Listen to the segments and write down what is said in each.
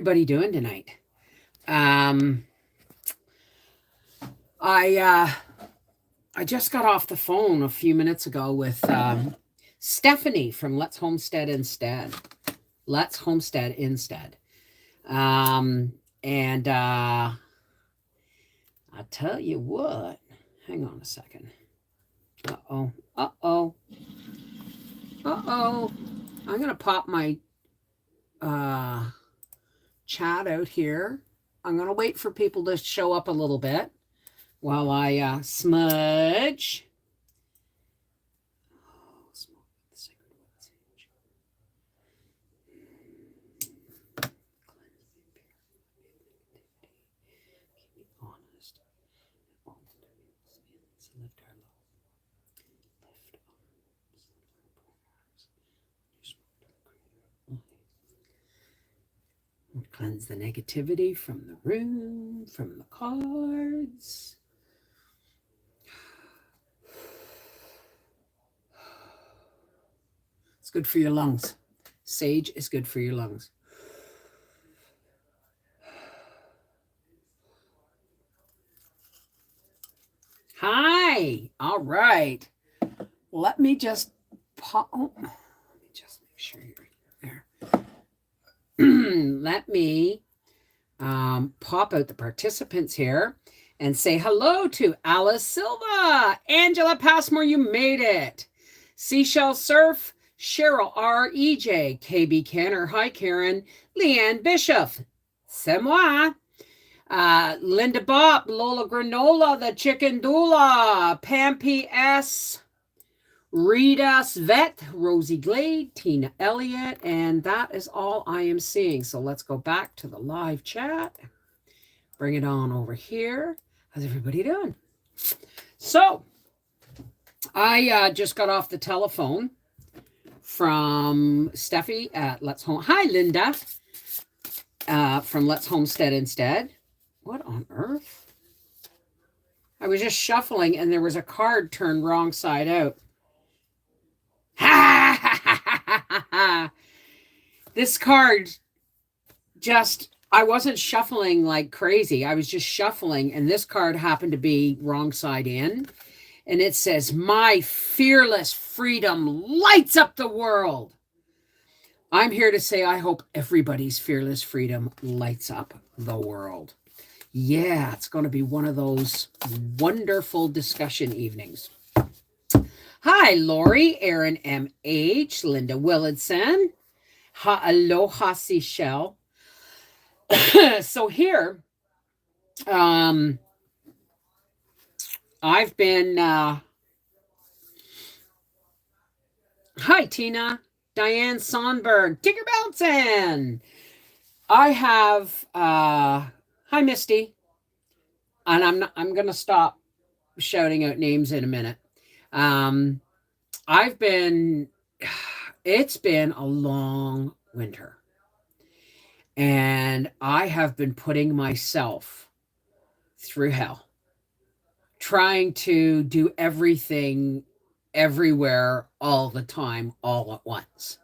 Everybody doing tonight? Um, I I just got off the phone a few minutes ago with Stephanie from Let's Homestead Instead. Let's Homestead Instead. Um, and I'll tell you what. Hang on a second. Uh oh. Uh oh. Uh oh. I'm gonna pop my uh, chat out here. I'm gonna wait for people to show up a little bit while I smudge. Cleanse the negativity from the room, from the cards. It's good for your lungs. Sage is good for your lungs. Hi. All right. Let me just pop. Oh, let me just make sure you're there. Let me pop out the participants here and say hello to Alice Silva, Angela Passmore, you made it. Seashell Surf, Cheryl R. EJ, KB Canner, hi Karen, Leanne Bishop, c'est moi. Linda Bopp, Lola Granola, the Chicken Doula, Pam P.S., Rita Svet, Rosie Glade, Tina Elliott, and that is all I am seeing. So let's go back to the live chat. Bring it on over here. How's everybody doing? So I just got off the telephone from Steffi at Let's Home. Hi, Linda, from Let's Homestead Instead. What on earth? I was just shuffling and there was a card turned wrong side out. This card just, I wasn't shuffling like crazy. I was just shuffling and this card happened to be wrong side in. And it says, my fearless freedom lights up the world. I'm here to say I hope everybody's fearless freedom lights up the world. Yeah, it's going to be one of those wonderful discussion evenings. Hi, Lori, Aaron M.H., Linda Willardson. Aloha, Seychelle. So here, I've been... Hi, Tina. Diane Sonberg. Tigger Belton. I have... Hi, Misty. And I'm going to stop shouting out names in a minute. It's been a long winter. And I have been putting myself through hell, trying to do everything, everywhere, all the time, all at once.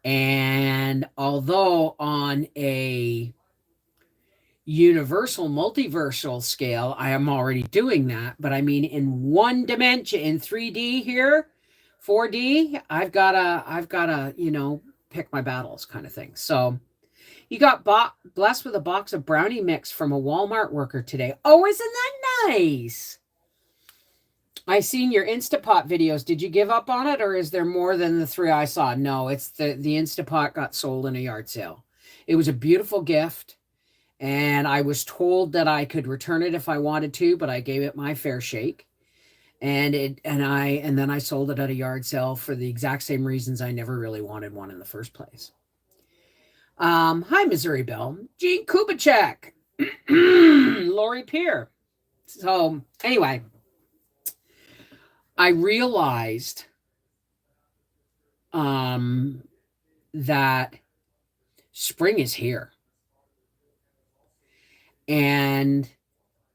And although on a universal, multiversal scale, I am already doing that, but I mean in one dimension, in 3D here, 4D, I've gotta, pick my battles kind of thing. So you got blessed with a box of brownie mix from a Walmart worker today. Oh, isn't that nice? I seen your Instapot videos. Did you give up on it, or is there more than the 3 I saw? No, it's the Instapot got sold in a yard sale. It was a beautiful gift. And I was told that I could return it if I wanted to, but I gave it my fair shake. And then I sold it at a yard sale for the exact same reasons I never really wanted one in the first place. Hi, Missouri Belle. Gene Kubicek. Lori Peer. So anyway, I realized that spring is here. And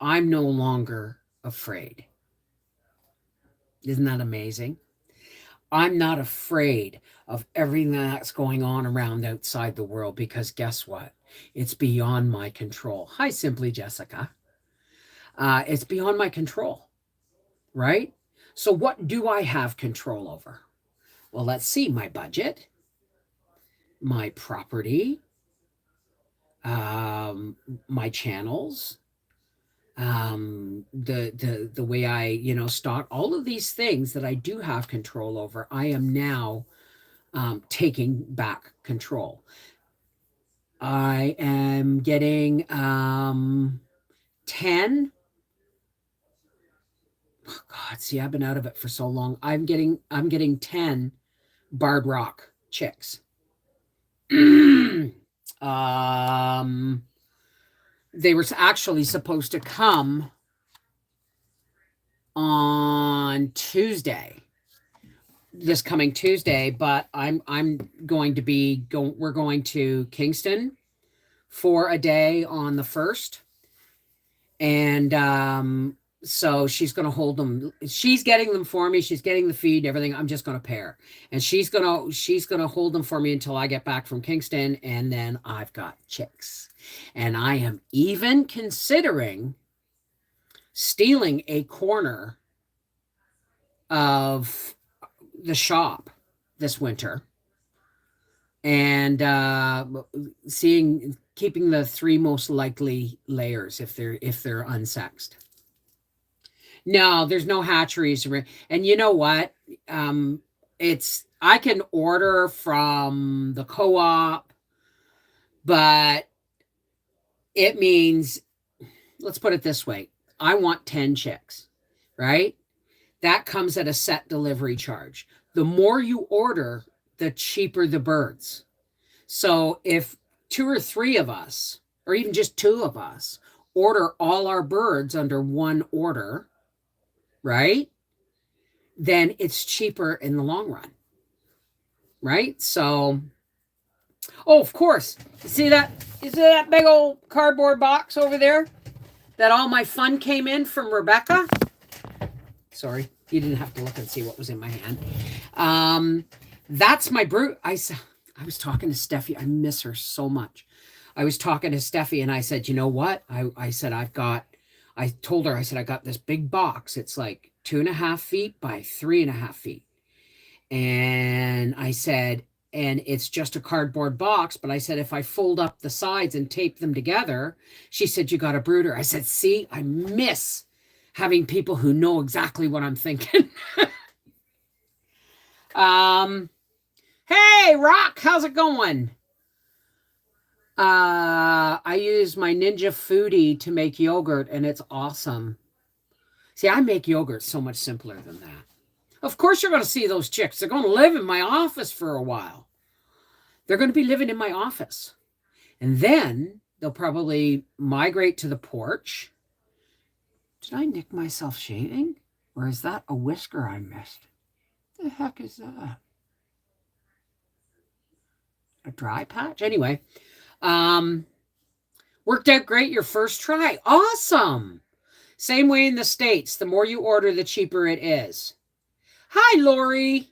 I'm no longer afraid. Isn't that amazing? I'm not afraid of everything that's going on around outside the world because guess what? It's beyond my control. Hi, Simply Jessica. It's beyond my control, right? So what do I have control over? Well, let's see, my budget, my property, my channels, the way I, stock, all of these things that I do have control over, I am now taking back control. I am getting 10. Oh God, see, I've been out of it for so long. I'm getting 10 Barred Rock chicks. They were actually supposed to come on Tuesday, this coming Tuesday, but I'm going to be we're going to Kingston for a day on the 1st. And so she's going to hold them. She's getting them for me. She's getting the feed and everything. I'm just going to pay her. And she's going to hold them for me until I get back from Kingston, and then I've got chicks. And I am even considering stealing a corner of the shop this winter and keeping the 3 most likely layers if they're unsexed. No, there's no hatcheries. And you know what? I can order from the co-op, but it means, let's put it this way. I want 10 chicks, right? That comes at a set delivery charge. The more you order, the cheaper the birds. So if 2 or 3 of us, or even just 2 of us, order all our birds under one order, right? Then it's cheaper in the long run, right? So, oh, of course. See that? Is that big old cardboard box over there that all my fun came in from Rebecca? Sorry, you didn't have to look and see what was in my hand. That's my brood. I was talking to Steffi. I miss her so much. I was talking to Steffi and I said, you know what? I said, I told her, I said, I got this big box. It's like 2.5 feet by 3.5 feet. And I said, and it's just a cardboard box. But I said, if I fold up the sides and tape them together, she said, you got a brooder. I said, see, I miss having people who know exactly what I'm thinking. Hey, Rock, how's it going? I use my Ninja Foodie to make yogurt, and it's awesome. See, I make yogurt so much simpler than that. Of course you're going to see those chicks. They're going to live in my office for a while. They're going to be living in my office. And then they'll probably migrate to the porch. Did I nick myself shaving? Or is that a whisker I missed? The heck is that? A dry patch? Anyway, worked out great your first try. Awesome. Same way in the States. The more you order, the cheaper it is. Hi, Lori.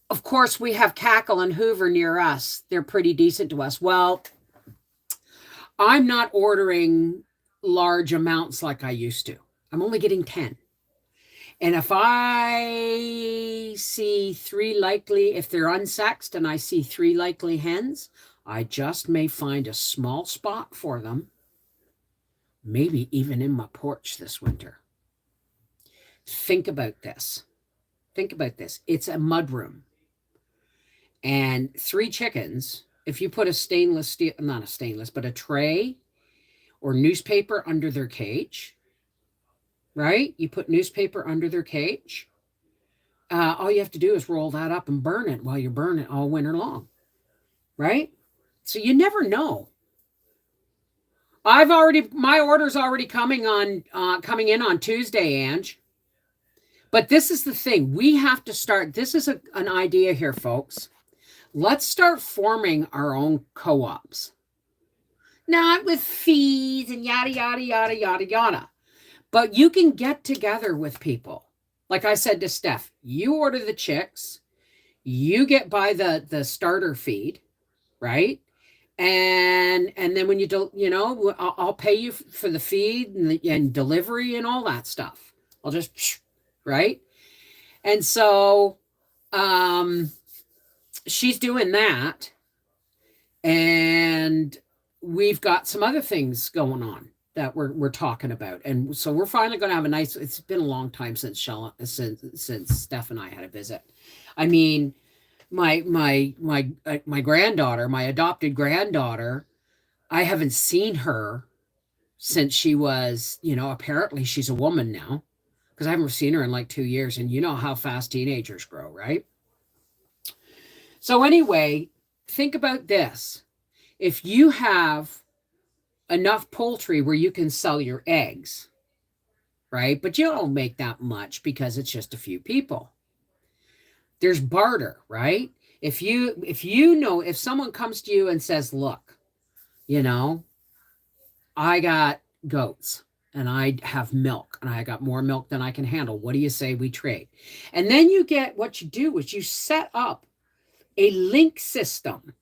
Of course, we have Cackle and Hoover near us. They're pretty decent to us. Well, I'm not ordering large amounts like I used to. I'm only getting 10. And if I see 3 likely, if they're unsexed and I see 3 likely hens, I just may find a small spot for them, maybe even in my porch this winter. Think about this. Think about this. It's a mudroom. And 3 chickens, if you put a stainless steel, not a stainless, but a tray or newspaper under their cage, right? You put newspaper under their cage. All you have to do is roll that up and burn it while you burn it all winter long, right? So you never know. My order's already coming in on Tuesday, Ange. But this is the thing. We have to start. This is an idea here, folks. Let's start forming our own co-ops. Not with fees and yada, yada, yada, yada, yada. But you can get together with people. Like I said to Steph, you order the chicks. You get by the starter feed, right? And then when you do, I'll pay you for the feed and delivery and all that stuff. I'll just right. And so um she's doing that, and we've got some other things going on that we're talking about. And so we're finally going to have a nice, it's been a long time since Steph and I had a visit. I mean, my granddaughter, my adopted granddaughter, I haven't seen her since she was, apparently she's a woman now, because I haven't seen her in like 2 years, and you know how fast teenagers grow, right? So anyway, think about this. If you have enough poultry where you can sell your eggs, right? But you don't make that much because it's just a few people. There's barter, right? If someone comes to you and says, "Look, I got goats and I have milk and I got more milk than I can handle. What do you say we trade?" And then what you do is you set up a link system,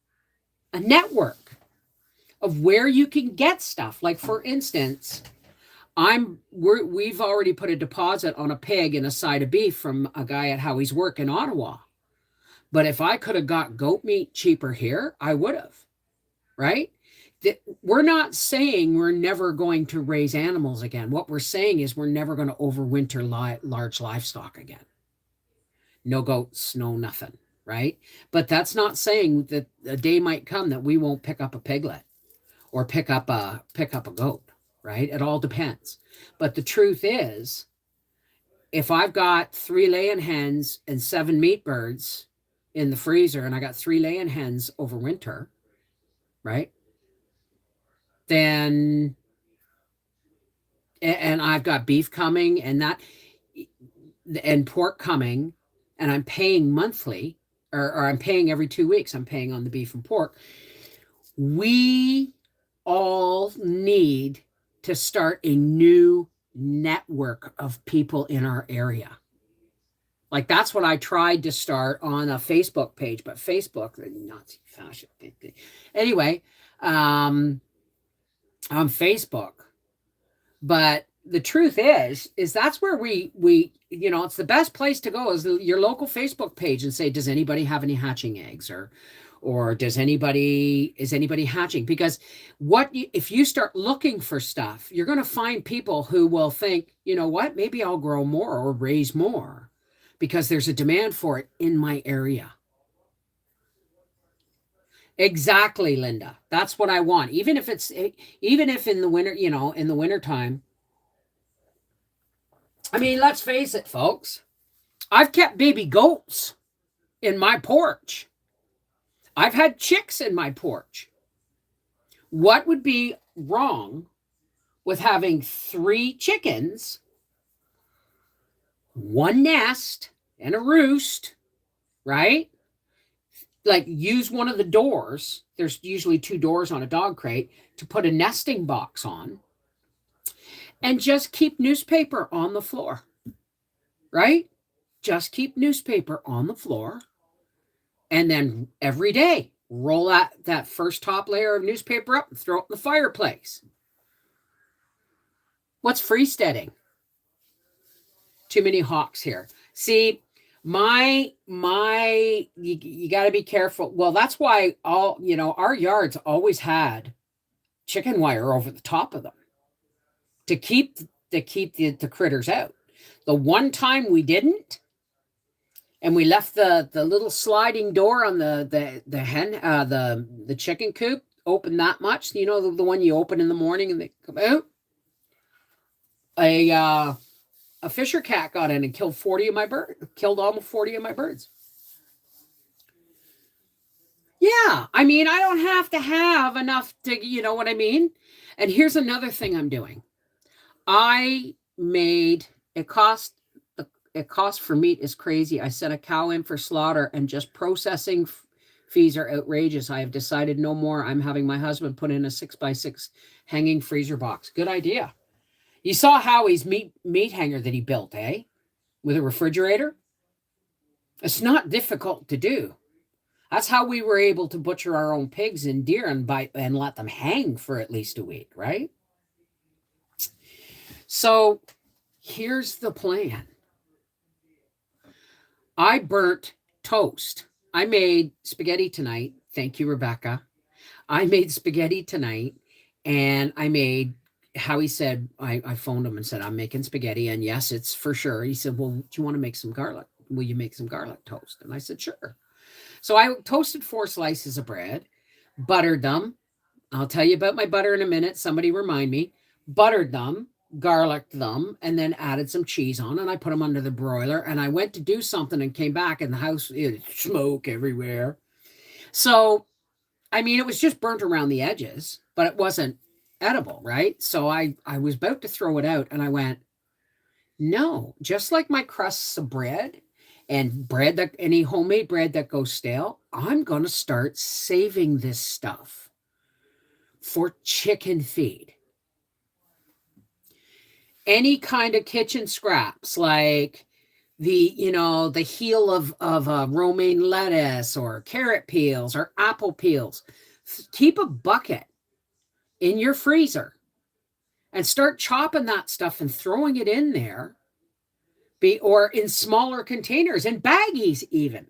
a network of where you can get stuff. Like, for instance, we've already put a deposit on a pig and a side of beef from a guy at Howie's work in Ottawa. But if I could have got goat meat cheaper here, I would have, right? We're not saying we're never going to raise animals again. What we're saying is we're never going to overwinter large livestock again. No goats, no nothing, right? But that's not saying that a day might come that we won't pick up a piglet or pick up a goat, right? It all depends. But the truth is, if I've got 3 laying hens and 7 meat birds in the freezer, and I got 3 laying hens over winter, right? Then, and I've got beef coming and pork coming, and I'm paying monthly, or I'm paying every 2 weeks. I'm paying on the beef and pork. We all need to start a new network of people in our area. Like, that's what I tried to start on a Facebook page, but Facebook, the Nazi fashion thing. Anyway, on Facebook. But the truth is that's where we it's the best place to go is your local Facebook page and say, does anybody have any hatching eggs, or is anybody hatching? Because if you start looking for stuff, you're going to find people who will think, you know what, maybe I'll grow more or raise more because there's a demand for it in my area. Exactly, Linda. That's what I want. Even if in the winter, in the wintertime. I mean, let's face it, folks. I've kept baby goats in my porch. I've had chicks in my porch. What would be wrong with having 3 chickens, 1 nest, and a roost, right? Like, use one of the doors. There's usually 2 doors on a dog crate to put a nesting box on, and just keep newspaper on the floor, right? Just keep newspaper on the floor. And then every day, roll that first top layer of newspaper up and throw it in the fireplace. What's freesteading? Too many hawks here. See, you got to be careful. Well, that's why our yards always had chicken wire over the top of them to keep the critters out. The one time we didn't, and we left the little sliding door on the chicken coop open that much, the one you open in the morning and they come out. A fisher cat got in and killed almost 40 of my birds. Yeah, I mean, I don't have to have enough to, you know what I mean? And here's another thing I'm doing. It cost for meat is crazy. I sent a cow in for slaughter, and just processing fees are outrageous. I have decided no more. I'm having my husband put in a 6x6 hanging freezer box. Good idea. You saw Howie's meat hanger that he built, eh? With a refrigerator. It's not difficult to do. That's how we were able to butcher our own pigs and deer and let them hang for at least a week, right? So here's the plan. I burnt toast. I made spaghetti tonight. Thank you, Rebecca. I made spaghetti tonight, and Howie said, I phoned him and said, I'm making spaghetti. And yes, it's for sure. He said, well, do you want to make some garlic? Will you make some garlic toast? And I said, sure. So I toasted 4 slices of bread, buttered them. I'll tell you about my butter in a minute. Somebody remind me. Buttered them, garliced them, and then added some cheese on, and I put them under the broiler. And I went to do something and came back, and the house, smoke everywhere. So, I mean, it was just burnt around the edges, but it wasn't edible, right? So I was about to throw it out, and I went, no, just like my crusts of bread and any homemade bread that goes stale, I'm going to start saving this stuff for chicken feed. Any kind of kitchen scraps, like the heel of romaine lettuce or carrot peels or apple peels, keep a bucket in your freezer and start chopping that stuff and throwing it in there, or in smaller containers and baggies even,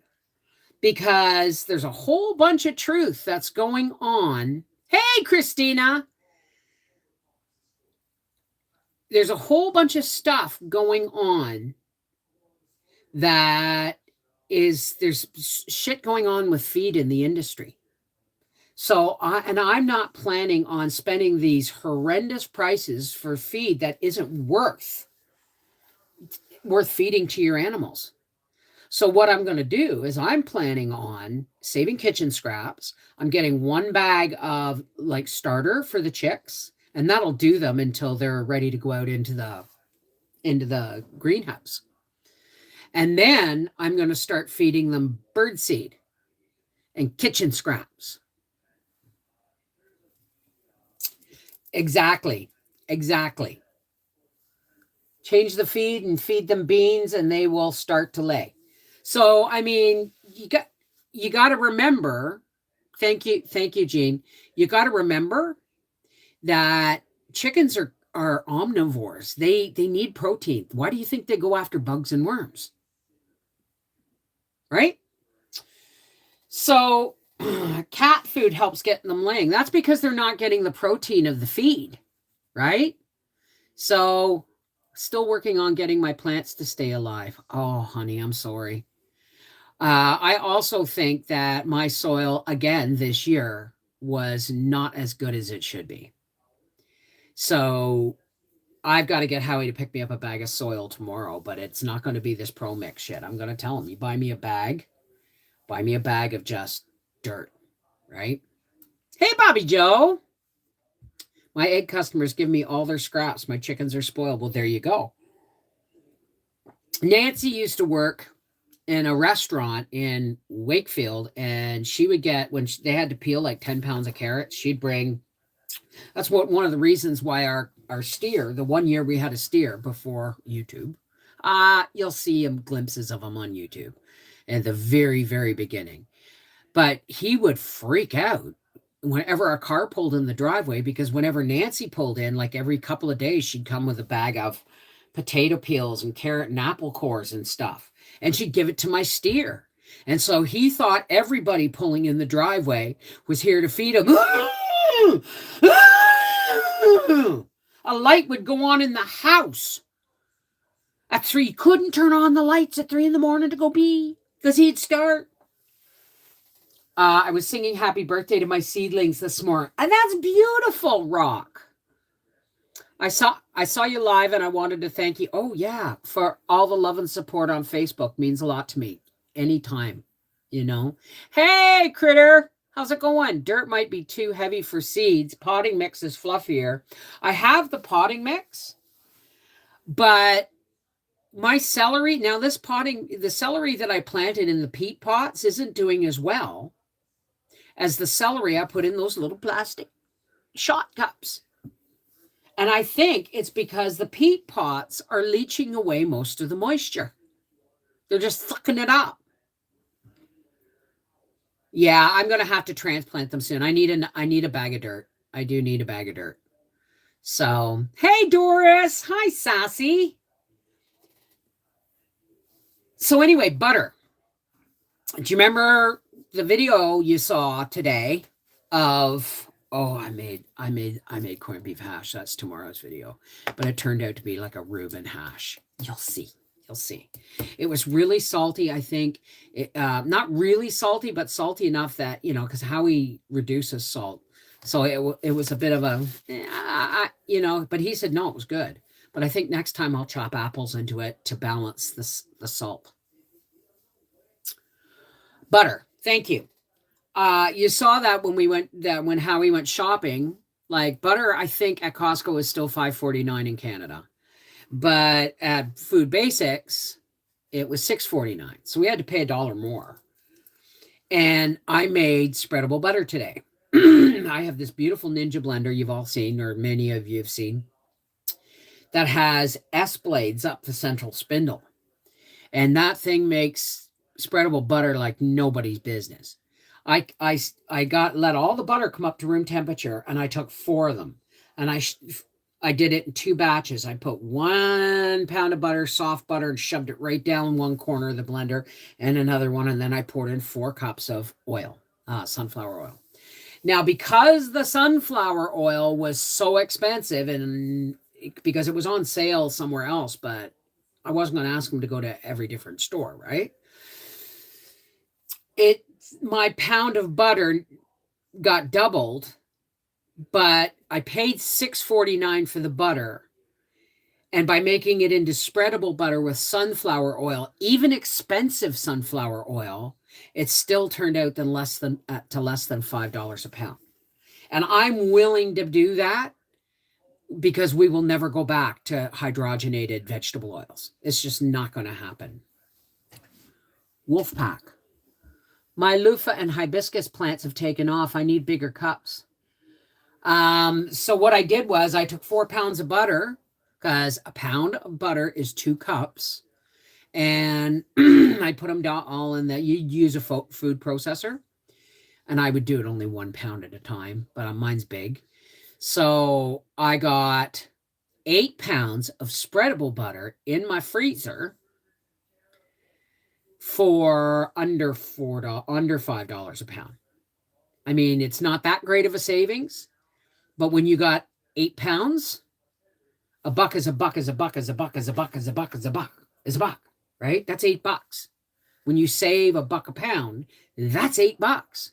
because there's a whole bunch of truth that's going on. Hey, Christina. There's a whole bunch of stuff going on there's shit going on with feed in the industry. So I'm not planning on spending these horrendous prices for feed that isn't worth feeding to your animals. So what I'm going to do is I'm planning on saving kitchen scraps. I'm getting 1 bag of like starter for the chicks, and that'll do them until they're ready to go out into the greenhouse. And then I'm going to start feeding them birdseed and kitchen scraps. Exactly. Change the feed and feed them beans, and they will start to lay. So, I mean, you got to remember, thank you, Jean. You got to remember that chickens are omnivores. They need protein. Why do you think they go after bugs and worms? Right? So cat food helps get them laying. That's because they're not getting the protein of the feed, right? So still working on getting my plants to stay alive. Oh, honey, I'm sorry. I also think that my soil, again, this year was not as good as it should be. So I've got to get Howie to pick me up a bag of soil tomorrow, but it's not going to be this Pro Mix shit. I'm going to tell him, you buy me a bag of just dirt, right? Hey, Bobby Joe. My egg customers give me all their scraps. My chickens are spoiled. Well, there you go. Nancy used to work in a restaurant in Wakefield, and she would get, when they had to peel like 10 pounds of carrots, she'd bring, that's one of the reasons why our steer, the 1 year we had a steer before YouTube, you'll see glimpses of him on YouTube at the very, very beginning. But he would freak out whenever a car pulled in the driveway, because whenever Nancy pulled in, like every couple of days, she'd come with a bag of potato peels and carrot and apple cores and stuff, and she'd give it to my steer. And so he thought everybody pulling in the driveway was here to feed him. A light would go on in the house at 3. He couldn't turn on the lights at 3 a.m. to go pee, because he'd start. I was singing happy birthday to my seedlings this morning. And that's beautiful, Rock. I saw you live, and I wanted to thank you. Oh, yeah, for all the love and support on Facebook. Means a lot to me. Anytime, Hey, Critter. How's it going? Dirt might be too heavy for seeds. Potting mix is fluffier. I have the potting mix, but my celery, now the celery that I planted in the peat pots isn't doing as well as the celery I put in those little plastic shot cups. And I think it's because the peat pots are leaching away most of the moisture. They're just sucking it up. Yeah, I'm gonna have to transplant them soon. I need a bag of dirt. I do need a bag of dirt. So, hey Doris. Hi Sassy. So anyway, butter. Do you remember the video you saw today of I made corned beef hash. That's tomorrow's video. But it turned out to be like a Reuben hash. You'll see. You'll see. It was really salty, I think. Not really salty, but salty enough that, because Howie reduces salt. So it was a bit of a, but he said, no, it was good. But I think next time I'll chop apples into it to balance the salt. Butter. Thank you. You saw that when Howie went shopping, like butter, I think at Costco is still $5.49 in Canada. But at Food Basics, it was $6.49. So we had to pay $1 more. And I made spreadable butter today. I have this beautiful Ninja blender you've all seen, or many of you have seen, that has S blades up the central spindle. And that thing makes spreadable butter like nobody's business. I let all the butter come up to room temperature, and I took 4 of them, and I did it in 2 batches. I put 1 pound of butter, soft butter, and shoved it right down one corner of the blender, and another one, and then I poured in 4 cups of oil, sunflower oil. Now, because the sunflower oil was so expensive, and because it was on sale somewhere else, but I wasn't going to ask them to go to every different store, right? My pound of butter got doubled, but I paid $6.49 for the butter. And by making it into spreadable butter with sunflower oil, even expensive sunflower oil, it still turned out to less than $5 a pound. And I'm willing to do that because we will never go back to hydrogenated vegetable oils. It's just not going to happen. Wolfpack. My loofah and hibiscus plants have taken off. I need bigger cups. So what I did was I took 4 pounds of butter, because a pound of butter is 2 cups. And I put them down all in that. You use a food processor. And I would do it only 1 pound at a time, but mine's big. So I got 8 pounds of spreadable butter in my freezer for under $5 a pound. I mean, it's not that great of a savings, but when you got 8 pounds, a buck is a buck is a buck is a buck is a buck is a buck is a buck is a buck, right? That's $8. When you save a buck a pound, that's $8.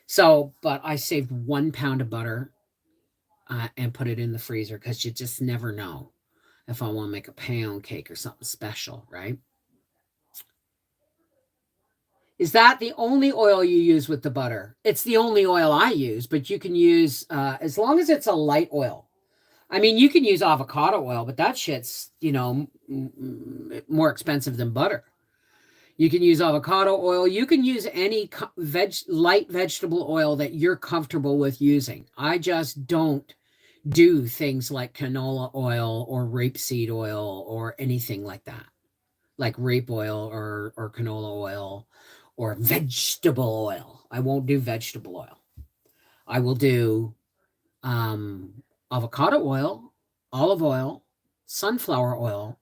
So, but I saved 1 pound of butter and put it in the freezer because you just never know if I want to make a pound cake or something special, right? Is that the only oil you use with the butter? It's the only oil I use, but you can use, as long as it's a light oil. I mean, you can use avocado oil, but that shit's, more expensive than butter. You can use avocado oil. You can use any light vegetable oil that you're comfortable with using. I just don't do things like canola oil or rapeseed oil or anything like that, like rape oil or canola oil or vegetable oil. I won't do vegetable oil. I will do avocado oil, olive oil, sunflower oil,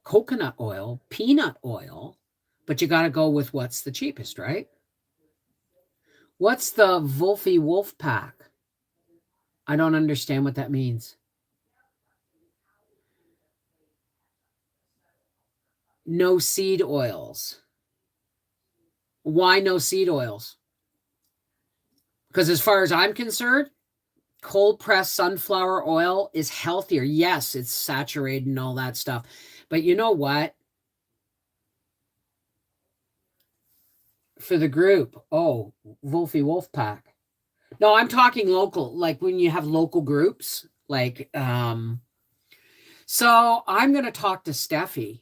coconut oil, peanut oil, but you got to go with what's the cheapest, right? What's the Wolfie Wolf Pack? I don't understand what that means. No seed oils. Why no seed oils? Because as far as I'm concerned, cold pressed sunflower oil is healthier. Yes, it's saturated and all that stuff. But you know what? For the group, Wolfie Wolf Pack. No, I'm talking local, like when you have local groups, like so I'm gonna talk to Steffi.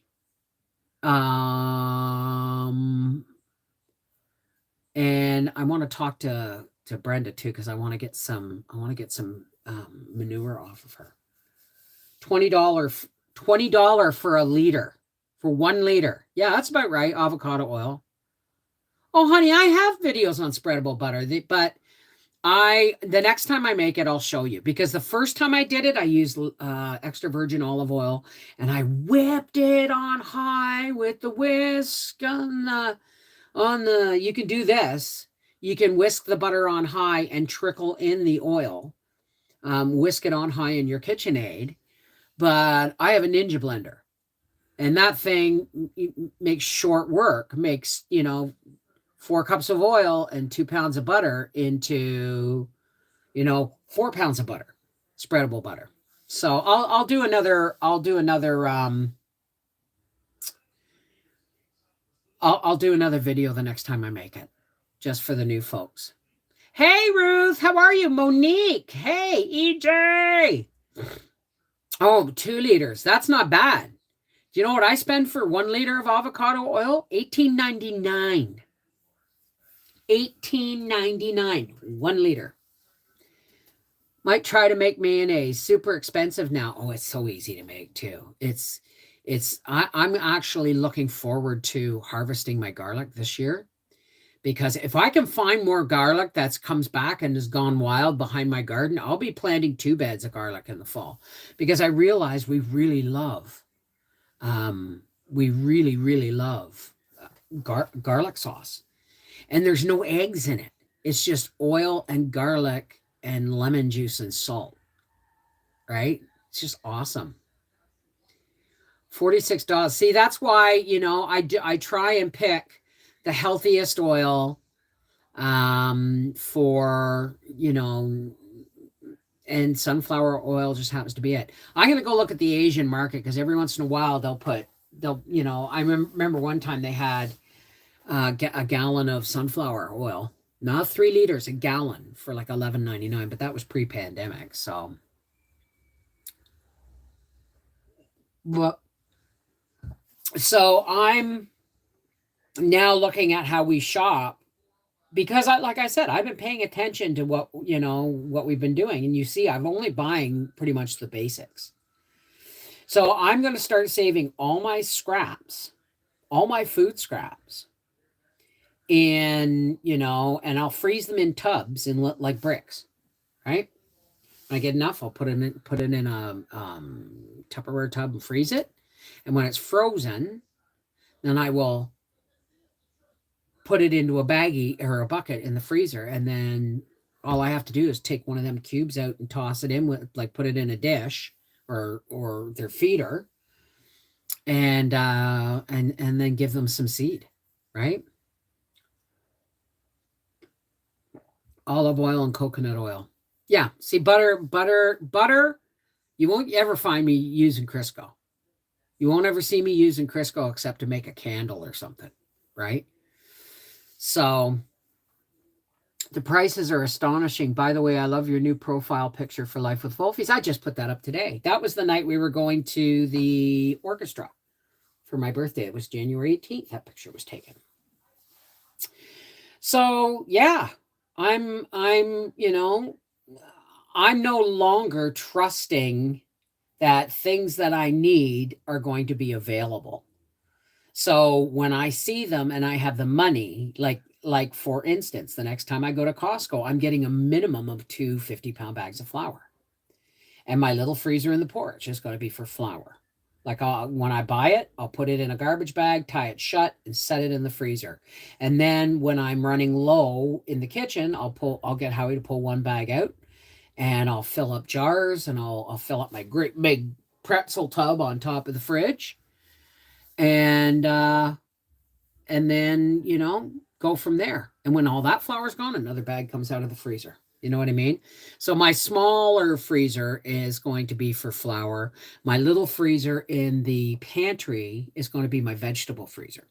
And I want to talk to Brenda too, because I want to get some manure off of her. $20 for a liter, for 1 liter. Yeah, that's about right. Avocado oil. Oh, honey, I have videos on spreadable butter, but the next time I make it, I'll show you, because the first time I did it, I used extra virgin olive oil, and I whipped it on high with the whisk you can do this. You can whisk the butter on high and trickle in the oil. Whisk it on high in your KitchenAid. But I have a Ninja blender, and that thing makes short work, makes, 4 cups of oil and 2 pounds of butter into, 4 pounds of butter, spreadable butter. So I'll do another I'll do another video the next time I make it, just for the new folks. Hey, Ruth, how are you? Monique, hey, EJ. Oh, 2 liters. That's not bad. Do you know what I spend for 1 liter of avocado oil? $18.99. $18.99, 1 liter. Might try to make mayonnaise. Super expensive now. Oh, it's so easy to make too. I'm actually looking forward to harvesting my garlic this year, because if I can find more garlic that comes back and has gone wild behind my garden, I'll be planting 2 beds of garlic in the fall, because I realize we really love garlic sauce, and there's no eggs in it. It's just oil and garlic and lemon juice and salt, right? It's just awesome. $46. See, that's why, I try and pick the healthiest oil for, and sunflower oil just happens to be it. I'm going to go look at the Asian market, because every once in a while I remember one time they had a gallon of sunflower oil, not 3 liters, a gallon, for like $11.99, but that was pre-pandemic. So, I'm now looking at how we shop, because like I said, I've been paying attention to what we've been doing, and you see, I'm only buying pretty much the basics. So I'm going to start saving all my scraps, all my food scraps, and I'll freeze them in tubs and like bricks, right? When I get enough, I'll put it in a Tupperware tub and freeze it, and when it's frozen, then I will put it into a baggie or a bucket in the freezer, and then all I have to do is take one of them cubes out and toss it in with, like, put it in a dish or their feeder, and then give them some seed, right? Olive oil and coconut oil. Yeah, see, butter. You won't ever find me using Crisco. You won't ever see me using Crisco except to make a candle or something, right? So the prices are astonishing. By the way, I love your new profile picture for Life with Wolfies. I just put that up today. That was the night we were going to the orchestra for my birthday. It was January 18th. That picture was taken. So yeah, I'm no longer trusting that things that I need are going to be available. So when I see them and I have the money, like for instance, the next time I go to Costco, I'm getting a minimum of 2 50-pound bags of flour. And my little freezer in the porch is going to be for flour. Like, when I buy it, I'll put it in a garbage bag, tie it shut, and set it in the freezer. And then when I'm running low in the kitchen, I'll get Howie to pull 1 bag out, and I'll fill up jars, and I'll fill up my great big pretzel tub on top of the fridge, and then go from there. And when all that flour's gone, another bag comes out of the freezer. You know what I mean? So my smaller freezer is going to be for flour. My little freezer in the pantry is going to be my vegetable freezer,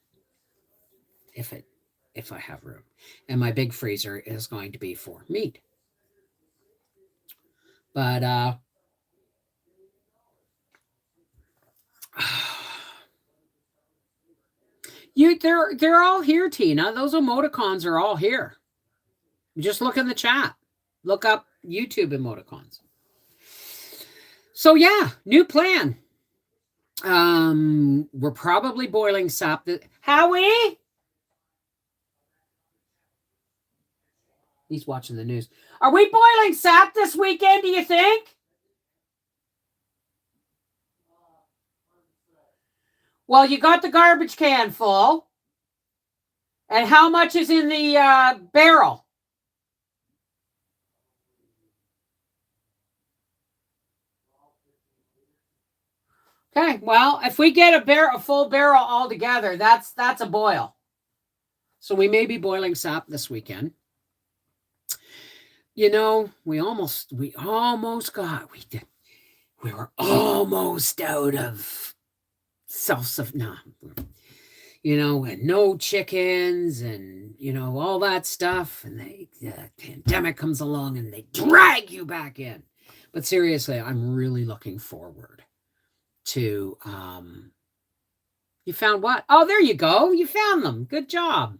if I have room. And my big freezer is going to be for meat. But they're all here, Tina. Those emoticons are all here. Just look in the chat. Look up YouTube emoticons. So yeah, new plan. We're probably boiling sap. Howie? He's watching the news. Are we boiling sap this weekend, do you think? Well, you got the garbage can full. And how much is in the barrel? Okay, well, if we get a full barrel all together, that's a boil. So we may be boiling sap this weekend. You know, we almost got we were almost out of and no chickens and all that stuff, and the pandemic comes along and they drag you back in. But seriously, I'm really looking forward to you found what? Oh, there you go. You found them. Good job.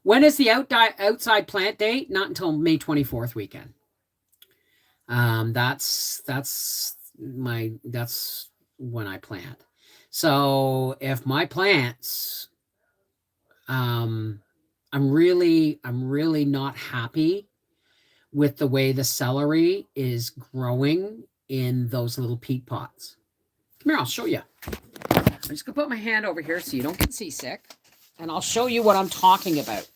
When is the outside plant date? Not until May 24th weekend. That's when I plant. So if my plants, I'm really not happy with the way the celery is growing in those little peat pots. Come here, I'll show you. I'm just gonna put my hand over here so you don't get seasick, and I'll show you what I'm talking about.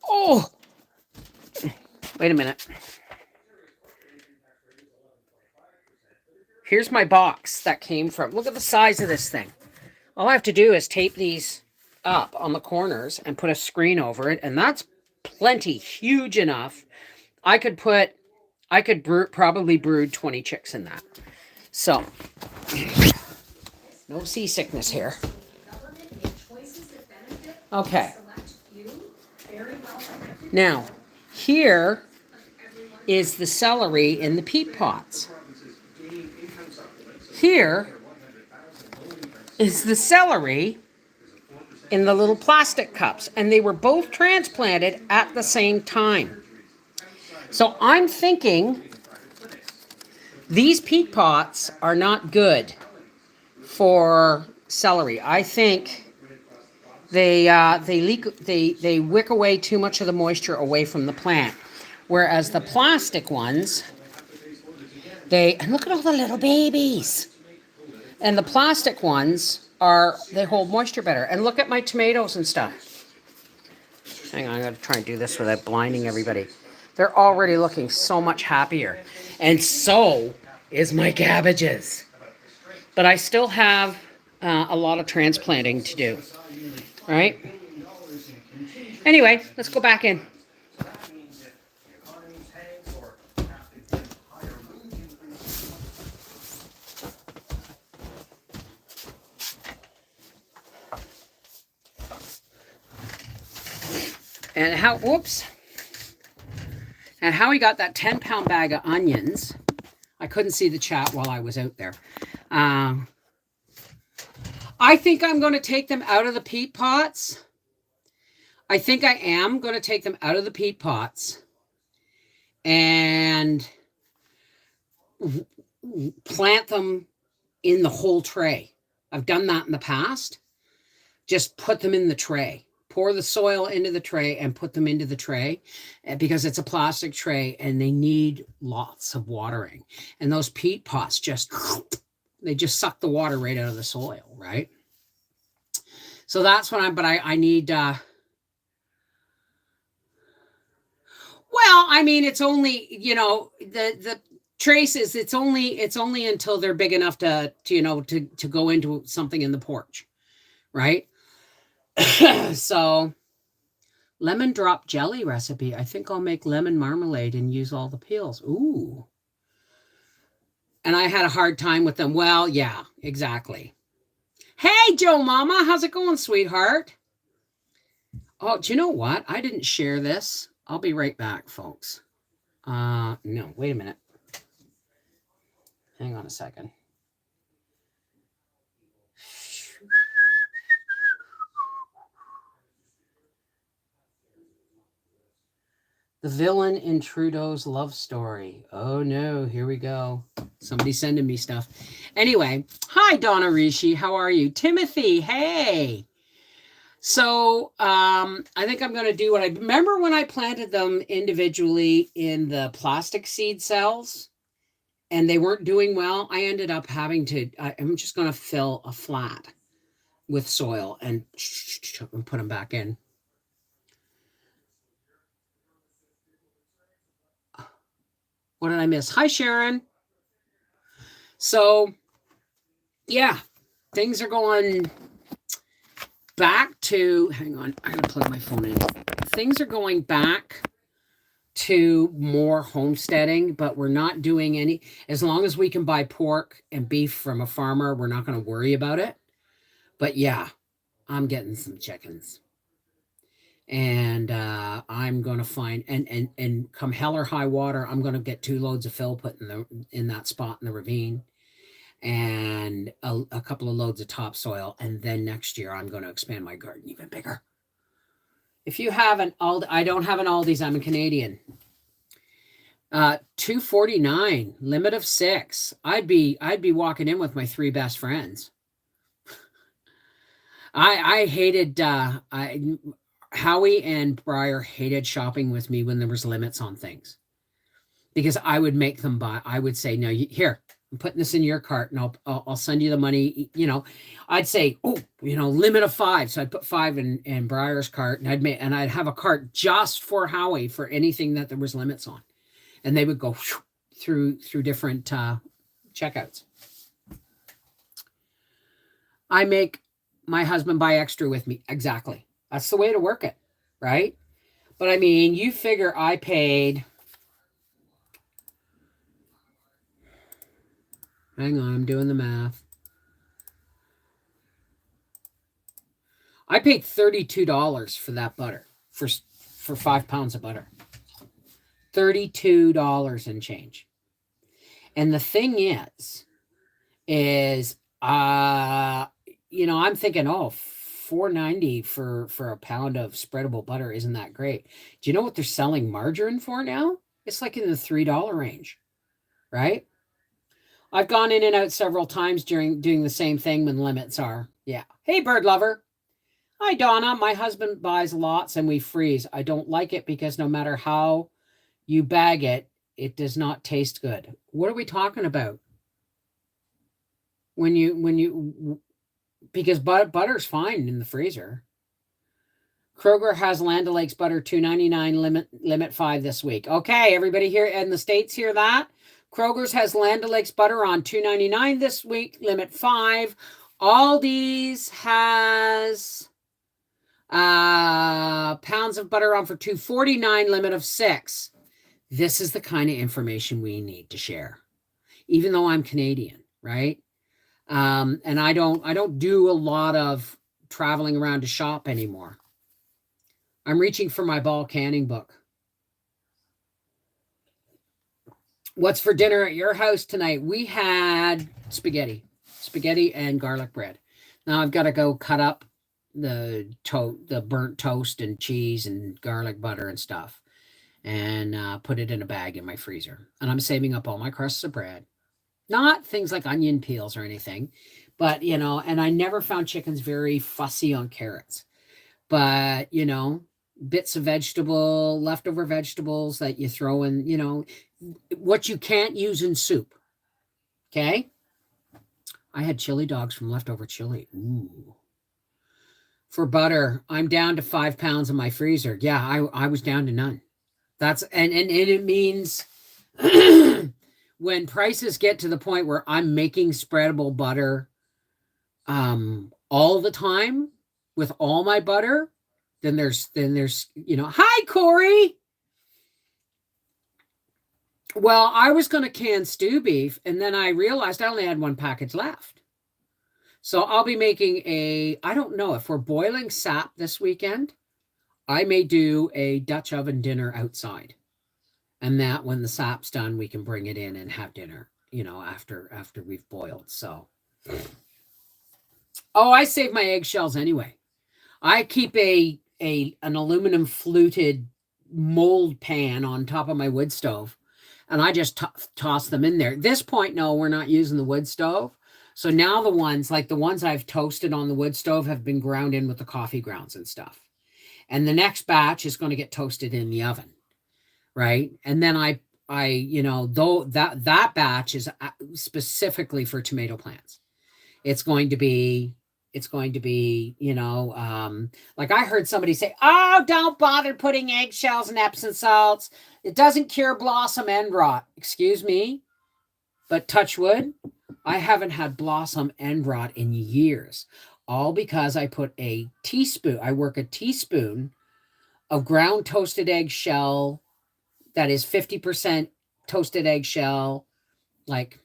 Oh, wait a minute. Here's my box that came from. Look at the size of this thing. All I have to do is tape these up on the corners and put a screen over it, and that's plenty, huge enough. I could probably brood 20 chicks in that. So, no seasickness here. Okay. Now, here is the celery in the peat pots. Here is the celery in the little plastic cups, and they were both transplanted at the same time. So I'm thinking these peat pots are not good for celery. I think they wick away too much of the moisture away from the plant, whereas the plastic ones, and look at all the little babies. And the plastic ones they hold moisture better. And look at my tomatoes and stuff. Hang on, I gotta try and do this without blinding everybody. They're already looking so much happier. And so is my cabbages. But I still have a lot of transplanting to do. Right? Anyway, let's go back in. And how he got that 10-pound bag of onions. I couldn't see the chat while I was out there. I think I'm going to take them out of the peat pots. I think I am going to take them out of the peat pots and plant them in the whole tray. I've done that in the past. Just put them in the tray. Pour the soil into the tray and put them into the tray because it's a plastic tray and they need lots of watering. And those peat pots they just suck the water right out of the soil, right? So that's what I need, well, I mean, it's only, the traces, it's only until they're big enough to go into something in the porch, right? So lemon drop jelly recipe. I think I'll make lemon marmalade and use all the peels. Ooh. And I had a hard time with them. Well, yeah, exactly. Hey, Joe Mama, how's it going, sweetheart? Oh, do you know what? I didn't share this. I'll be right back, folks. No, wait a minute. Hang on a second. The villain in Trudeau's love story. Oh no, here we go. Somebody's sending me stuff. Anyway, hi Donna Rishi, how are you? Timothy, hey. So I think I'm going to do what I remember when I planted them individually in the plastic seed cells and they weren't doing well. I ended up having to, I'm just going to fill a flat with soil and put them back in. What did I miss? Hi, Sharon. So, yeah, things are going back to, hang on, I gotta plug my phone in. Things are going back to more homesteading, but we're not doing any, as long as we can buy pork and beef from a farmer, we're not going to worry about it. But yeah, I'm getting some chickens. And I'm going to find, and come hell or high water, I'm going to get 2 loads of fill put in that spot in the ravine, and a couple of loads of topsoil, and then next year I'm going to expand my garden even bigger. If you have an Aldi, I don't have an Aldi's, I'm a Canadian. $2.49, limit of 6. I'd be walking in with my 3 best friends. I hated Howie and Briar hated shopping with me when there was limits on things, because I would make them buy. I would say, no, here, I'm putting this in your cart and I'll send you the money. I'd say, oh, limit of 5. So I'd put 5 in Briar's cart, and I'd have a cart just for Howie for anything that there was limits on. And they would go through different checkouts. I make my husband buy extra with me. Exactly. That's the way to work it, right? But I mean, you figure I paid, hang on, I'm doing the math. I paid $32 for that butter, for 5 pounds of butter. $32 and change. And the thing is I'm thinking, oh, $4.90 for a pound of spreadable butter isn't that great. Do you know what they're selling margarine for now? It's like in the $3 range, right? I've gone in and out several times during doing the same thing when limits are. Yeah. Hey, bird lover. Hi, Donna. My husband buys lots and we freeze. I don't like it because no matter how you bag it, it does not taste good. What are we talking about? Because butter's fine in the freezer. Kroger has Land O'Lakes butter $2.99, limit 5 this week. Okay, everybody here in the States hear that? Kroger's has Land O'Lakes butter on $2.99 this week, limit 5. Aldi's has pounds of butter on for $2.49, limit of 6. This is the kind of information we need to share, even though I'm Canadian, right? And I don't do a lot of traveling around to shop anymore. I'm reaching for my ball canning book. What's for dinner at your house tonight? We had spaghetti and garlic bread. Now I've got to go cut up the burnt toast and cheese and garlic butter and stuff, and put it in a bag in my freezer. And I'm saving up all my crusts of bread. Not things like onion peels or anything, but, and I never found chickens very fussy on carrots. But, bits of leftover vegetables that you throw in, what you can't use in soup. Okay? I had chili dogs from leftover chili. Ooh. For butter, I'm down to 5 pounds in my freezer. Yeah, I was down to none. And it means when prices get to the point where I'm making spreadable butter all the time with all my butter, then there's hi, Corey. Well, I was going to can stew beef, and then I realized I only had 1 package left. So I'll be making I don't know if we're boiling sap this weekend. I may do a Dutch oven dinner outside. And that when the sap's done, we can bring it in and have dinner, after we've boiled. So, I save my eggshells anyway. I keep an aluminum fluted mold pan on top of my wood stove, and I just toss them in there. At this point, no, we're not using the wood stove, So now the ones I've toasted on the wood stove have been ground in with the coffee grounds and stuff. And the next batch is going to get toasted in the oven, right? And then though that batch is specifically for tomato plants. It's going to be, like I heard somebody say, oh, don't bother putting eggshells and Epsom salts. It doesn't cure blossom end rot. Excuse me, but touch wood, I haven't had blossom end rot in years. All because I put I work a teaspoon of ground toasted eggshell that is 50% toasted eggshell, like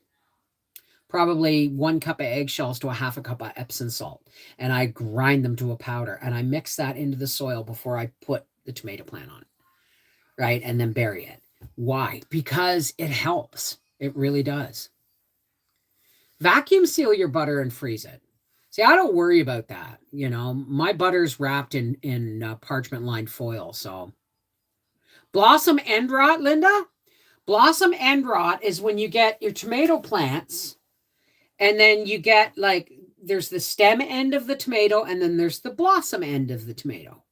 probably 1 cup of eggshells to a half a cup of Epsom salt. And I grind them to a powder and I mix that into the soil before I put the tomato plant on it, right? And then bury it. Why? Because it helps. It really does. Vacuum seal your butter and freeze it. See, I don't worry about that. My butter's wrapped in parchment lined foil. So blossom end rot, Linda? Blossom end rot is when you get your tomato plants and then you get there's the stem end of the tomato and then there's the blossom end of the tomato.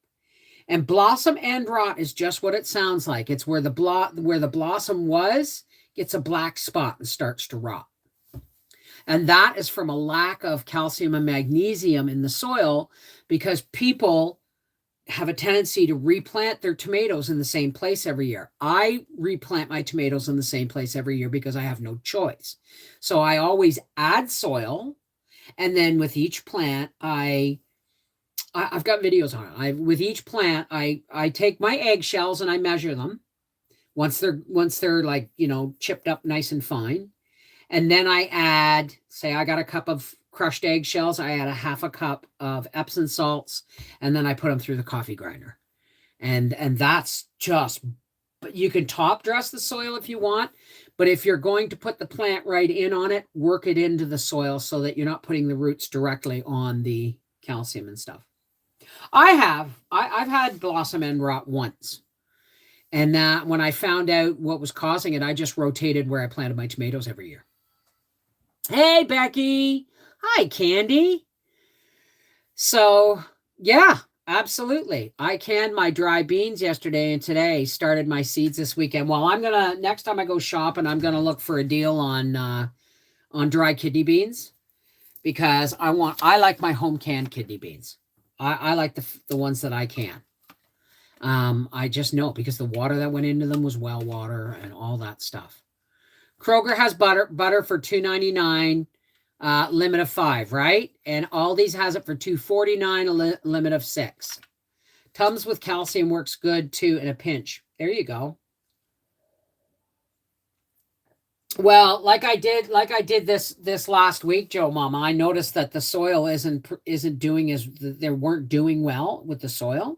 And blossom end rot is just what it sounds like. It's where the blossom gets a black spot and starts to rot. And that is from a lack of calcium and magnesium in the soil because people have a tendency to replant their tomatoes in the same place every year. I replant my tomatoes in the same place every year because I have no choice. So I always add soil. And then with each plant, I've got videos on it. With each plant, I take my eggshells and I measure them once they're chipped up nice and fine. And then I add, say I got a cup of crushed eggshells, I add a half a cup of Epsom salts, and then I put them through the coffee grinder. And that's just, but you can top dress the soil if you want, but if you're going to put the plant right in on it, work it into the soil so that you're not putting the roots directly on the calcium and stuff. I've had blossom end rot once. And when I found out what was causing it, I just rotated where I planted my tomatoes every year. Hey, Becky. Hi, Candy. So, yeah, absolutely. I canned my dry beans yesterday and today, started my seeds this weekend. Well, next time I go shopping, I'm going to look for a deal on dry kidney beans because I like my home canned kidney beans. I like the ones that I can. I just know because the water that went into them was well water and all that stuff. Kroger has butter for $2.99, limit of 5, right? And Aldi's has it for $2.49, a limit of 6. Tums with calcium works good too in a pinch. There you go. Well, like I did this last week, Joe Mama, I noticed that the soil isn't doing they weren't doing well with the soil.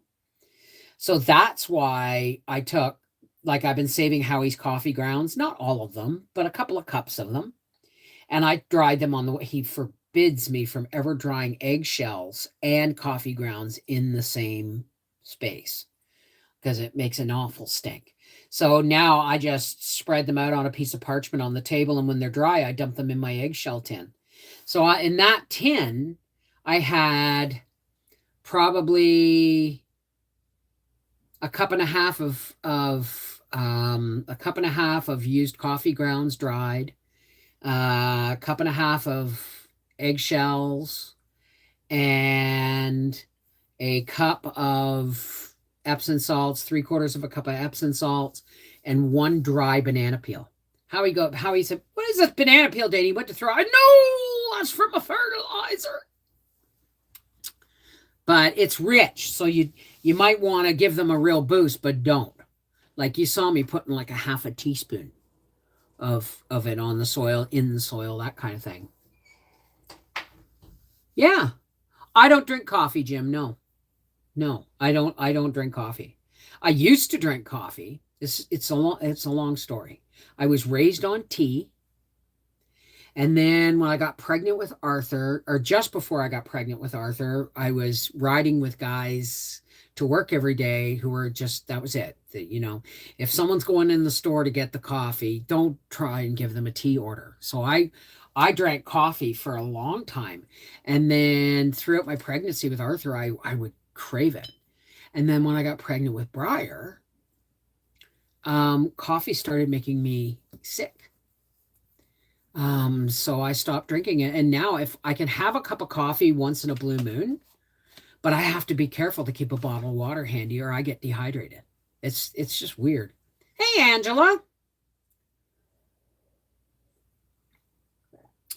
So that's why I took, I've been saving Howie's coffee grounds, not all of them, but a couple of cups of them. And I dried them on the way. He forbids me from ever drying eggshells and coffee grounds in the same space because it makes an awful stink. So now I just spread them out on a piece of parchment on the table. And when they're dry, I dump them in my eggshell tin. So in that tin, I had probably a cup and a half of used coffee grounds dried, a cup and a half of eggshells, and a cup of Epsom salts, 3/4 of a cup of Epsom salts, and 1 dry banana peel. Howie said, "What is this banana peel, Danny? What to throw?" I know that's from a fertilizer. But it's rich, so you might want to give them a real boost, but don't. Like you saw me putting like a half a teaspoon of it on the soil, in the soil, that kind of thing. Yeah. I don't drink coffee, Jim. No, I don't drink coffee. I used to drink coffee. It's a long story. I was raised on tea. And then when I got pregnant with Arthur, or just before I got pregnant with Arthur, I was riding with guys to work every day who were that was it. If someone's going in the store to get the coffee, don't try and give them a tea order. So I I drank coffee for a long time. And then throughout my pregnancy with Arthur, I would crave it. And then when I got pregnant with Briar, coffee started making me sick. So I stopped drinking it. And now if I can have a cup of coffee once in a blue moon, but I have to be careful to keep a bottle of water handy or I get dehydrated. It's just weird. Hey, Angela.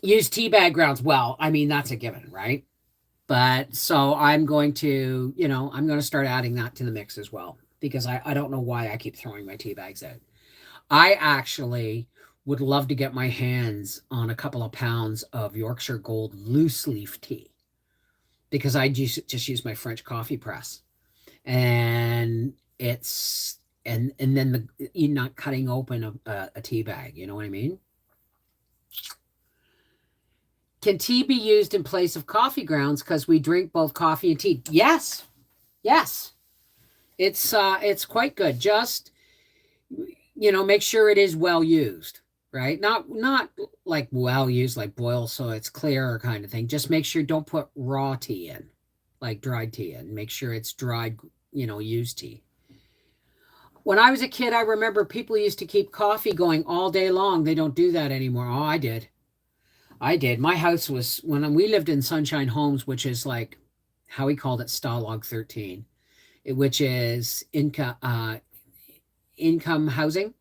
Use tea bag grounds. Well, I mean, that's a given, right? But so I'm going to, I'm going to start adding that to the mix as well because I don't know why I keep throwing my tea bags out. I actually would love to get my hands on a couple of pounds of Yorkshire Gold loose leaf tea because I just use my French coffee press and and then you're not cutting open a tea bag. You know what I mean? Can tea be used in place of coffee grounds because we drink both coffee and tea? Yes. Yes. It's quite good. Just make sure it is well used, right? Not like well used like boil so it's clear kind of thing. Just make sure don't put raw tea in, like dried tea in. Make sure it's dried, used tea. When I was a kid, I remember people used to keep coffee going all day long. They don't do that anymore. Oh, I did. My house was when we lived in Sunshine Homes, which is like how he called it Stalag 13, which is income housing.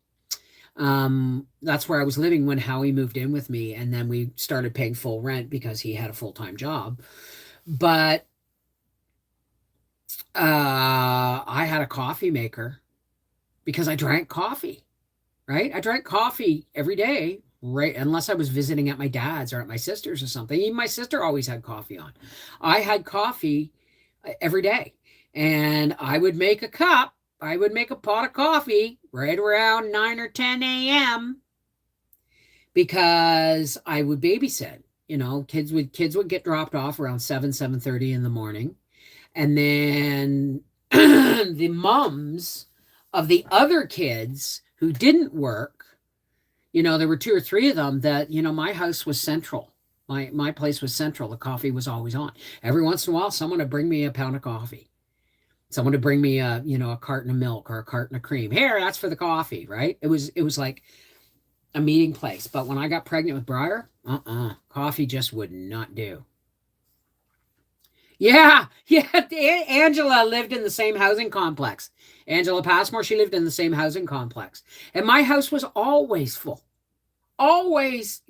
That's where I was living when Howie moved in with me. And then we started paying full rent because he had a full-time job. But I had a coffee maker because I drank coffee, right? I drank coffee every day. Right, unless I was visiting at my dad's or at my sister's or something. Even my sister always had coffee on. I had coffee every day, and I would make a cup. I would make a pot of coffee right around 9 or 10 a.m. because I would babysit. Kids would get dropped off around 7:30 in the morning, and then the moms of the other kids who didn't work. There were 2 or 3 of them that, my house was central. My place was central. The coffee was always on. Every once in a while, someone would bring me a pound of coffee. Someone would bring me a carton of milk or a carton of cream. Here, that's for the coffee, right? It was like a meeting place. But when I got pregnant with Briar, coffee just would not do. Yeah. Angela lived in the same housing complex. Angela Passmore, she lived in the same housing complex. And my house was always full. Always,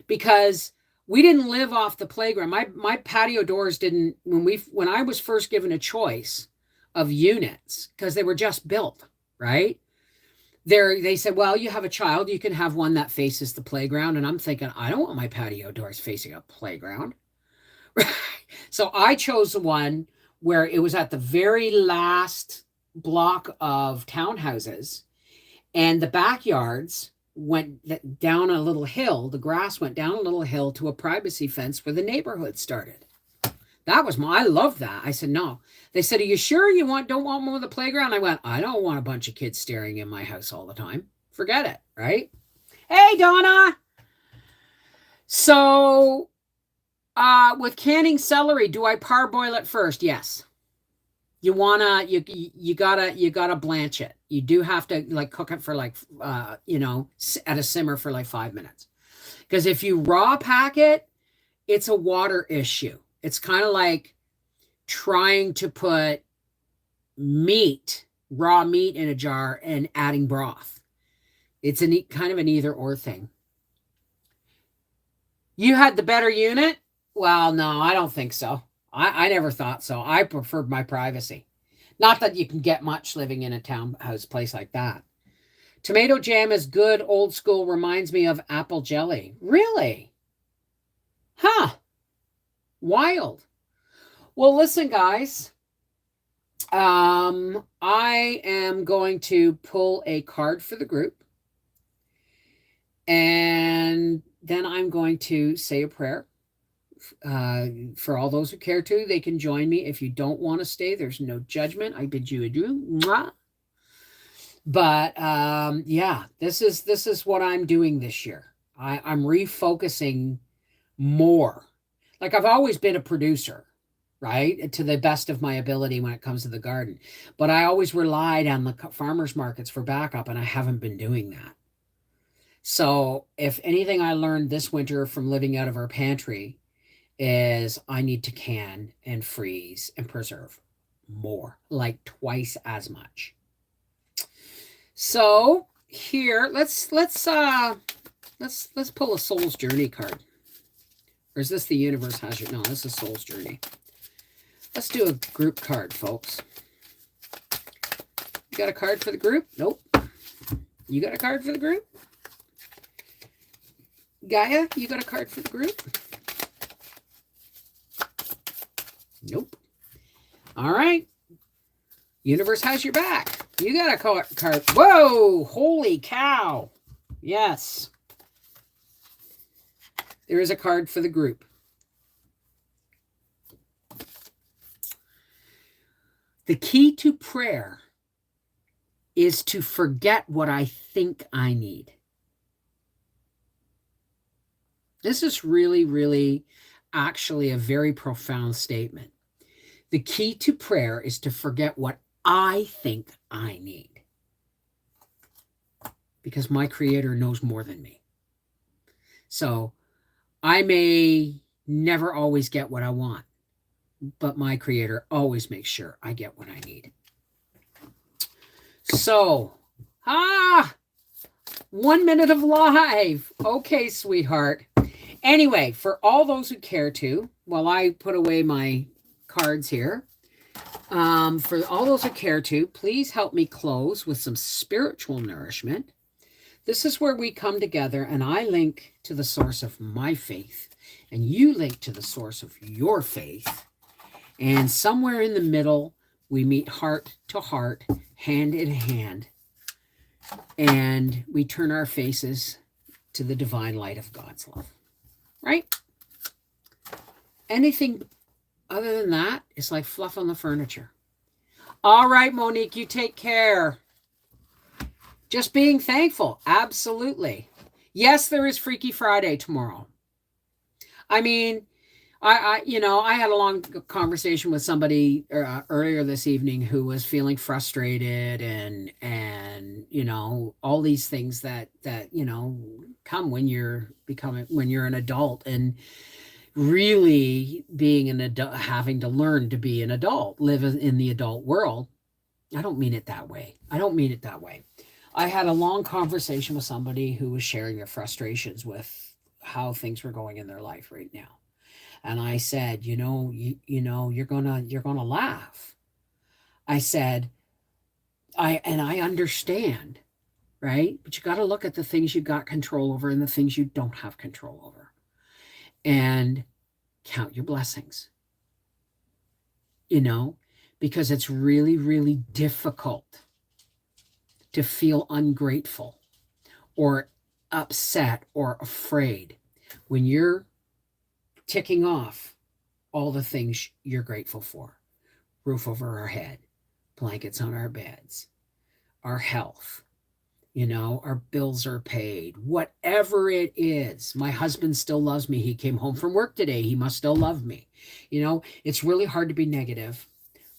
because we didn't live off the playground. My patio doors didn't, when I was first given a choice of units, because they were just built, right? They said, well, you have a child, you can have one that faces the playground. And I'm thinking, I don't want my patio doors facing a playground. So I chose the one where it was at the very last block of townhouses and the backyards went down a little hill. The grass went down a little hill to a privacy fence where the neighborhood started. I loved that. I said, no. They said, are you sure you don't want one with a playground? I went, I don't want a bunch of kids staring in my house all the time. Forget it, right? Hey, Donna. So with canning celery, do I parboil it first? Yes. You gotta blanch it. You do have to cook it for at a simmer for 5 minutes. Because if you raw pack it, it's a water issue. It's kind of like trying to put raw meat in a jar and adding broth. It's kind of an either or thing. You had the better unit? Well, no, I don't think so. I never thought so. I preferred my privacy. Not that you can get much living in a townhouse place like that. Tomato jam is good, old school, reminds me of apple jelly. Really? Huh. Wild. Well, listen, guys. I am going to pull a card for the group. And then I'm going to say a prayer. For all those who care to, they can join me. If you don't want to stay, there's no judgment. I bid you adieu. Mwah. But yeah, this is what I'm doing this year. I'm refocusing more. Like I've always been a producer, right? To the best of my ability when it comes to the garden. But I always relied on the farmers markets for backup, and I haven't been doing that. So if anything I learned this winter from living out of our pantry is I need to can and freeze and preserve more, like twice as much. So here, let's pull a Soul's Journey card. Or is this the Universe Has Your... No, this is Soul's Journey. Let's do a group card, folks. You got a card for the group? Nope. You got a card for the group? Gaia, you got a card for the group? Nope. All right. Universe has your back. You got a card. Whoa! Holy cow. Yes. There is a card for the group. The key to prayer is to forget what I think I need. This is really, really actually a very profound statement. The key to prayer is to forget what I think I need. Because my Creator knows more than me. So I may never always get what I want, but my Creator always makes sure I get what I need. So, 1 minute of live. Okay, sweetheart. Anyway, for all those who care to, while I put away my cards here, for all those who care to, please help me close with some spiritual nourishment. This is where we come together and I link to the source of my faith and you link to the source of your faith. And somewhere in the middle, we meet heart to heart, hand in hand, and we turn our faces to the divine light of God's love. Right? Anything other than that is like fluff on the furniture. All right, Monique, you take care. Just being thankful. Absolutely. Yes, there is Freaky Friday tomorrow. I mean, I had a long conversation with somebody earlier this evening who was feeling frustrated and all these things that come when you're an adult and really being an adult, having to learn to be an adult, live in the adult world. I don't mean it that way. I had a long conversation with somebody who was sharing their frustrations with how things were going in their life right now. And I said, you're gonna laugh. I said, I understand, right? But you got to look at the things you got control over and the things you don't have control over. And count your blessings. Because it's really, really difficult to feel ungrateful or upset or afraid when you're ticking off all the things you're grateful for. Roof over our head, blankets on our beds, our health, our bills are paid, whatever it is. My husband still loves me. He came home from work today. He must still love me. It's really hard to be negative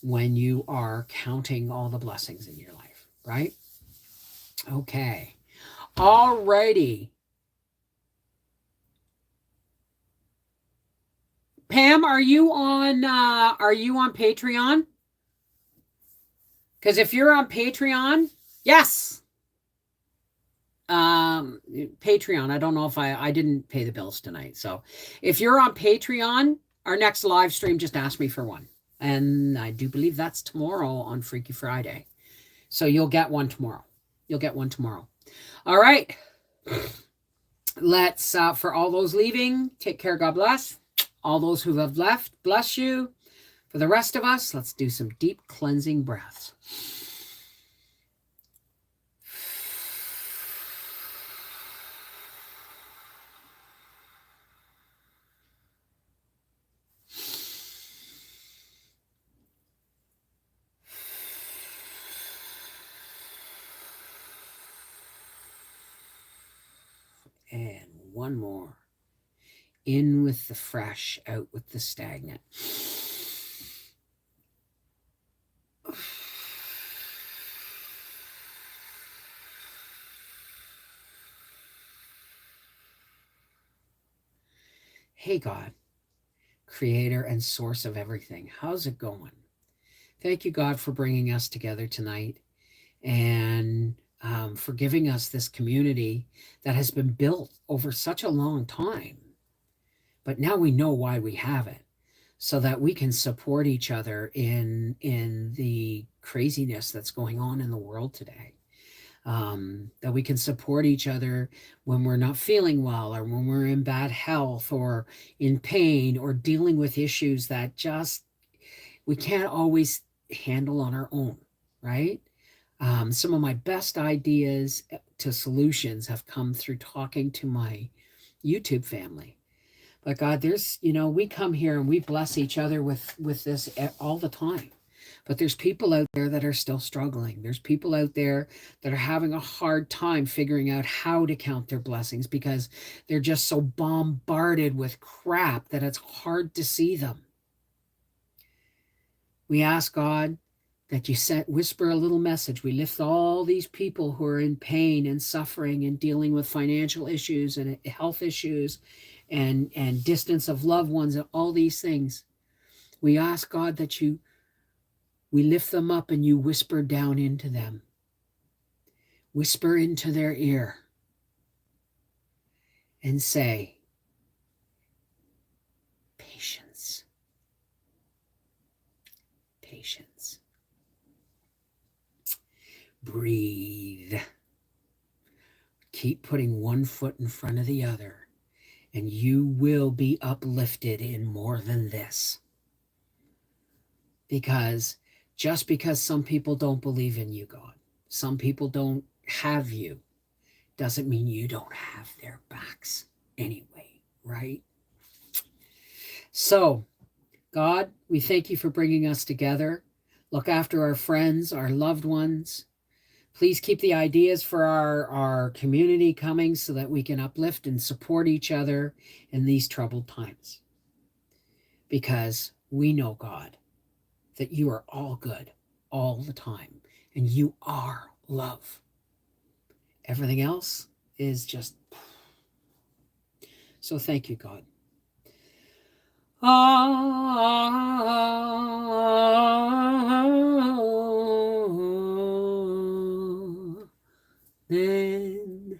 when you are counting all the blessings in your life, right? Okay. All righty. Pam, are you on Patreon? Because if you're on Patreon, yes. Patreon. I don't know if I didn't pay the bills tonight. So if you're on Patreon, our next live stream, just ask me for one. And I do believe that's tomorrow on Freaky Friday. So you'll get one tomorrow. All right. Let's, for all those leaving, take care. God bless. All those who have left, bless you. For the rest of us, let's do some deep cleansing breaths. And one more. In with the fresh, out with the stagnant. Hey, God, creator and source of everything. How's it going? Thank you, God, for bringing us together tonight and for giving us this community that has been built over such a long time. But now we know why we have it, so that we can support each other in the craziness that's going on in the world today. That we can support each other when we're not feeling well, or when we're in bad health, or in pain, or dealing with issues that just we can't always handle on our own, right? Some of my best ideas to solutions have come through talking to my YouTube family. But God, there's, we come here and we bless each other with this all the time. But there's people out there that are still struggling. There's people out there that are having a hard time figuring out how to count their blessings because they're just so bombarded with crap that it's hard to see them. We ask God that you whisper a little message. We lift all these people who are in pain and suffering and dealing with financial issues and health issues and distance of loved ones and all these things. We ask God that we lift them up and you whisper down into them. Whisper into their ear and say, patience. Patience. Breathe. Keep putting one foot in front of the other, and you will be uplifted in more than this. Because just because some people don't believe in you, God, some people don't have you, doesn't mean you don't have their backs anyway, right? So, God, we thank you for bringing us together. Look after our friends, our loved ones. Please keep the ideas for our community coming so that we can uplift and support each other in these troubled times. Because we know, God, that you are all good all the time, and you are love. Everything else is just... So thank you, God. Then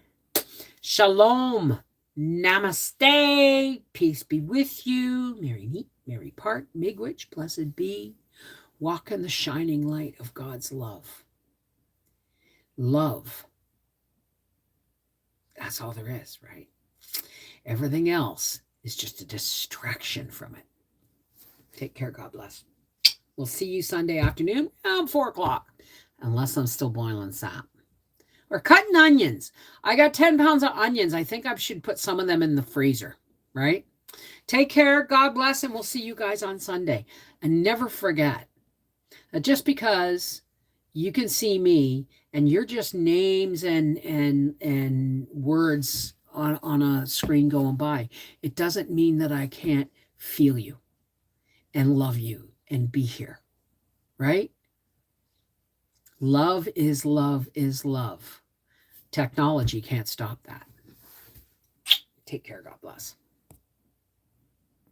shalom, namaste, peace be with you. Merry meet, merry part, miigwech, blessed be. Walk in the shining light of God's love. Love. That's all there is, right? Everything else is just a distraction from it. Take care. God bless. We'll see you Sunday afternoon around 4 o'clock, unless I'm still boiling sap. Or cutting onions. I got 10 pounds of onions. I think I should put some of them in the freezer, right? Take care. God bless, and we'll see you guys on Sunday. And never forget that just because you can see me and you're just names and words on a screen going by, it doesn't mean that I can't feel you and love you and be here, right? Love is love is love. Technology can't stop that. Take care. God bless.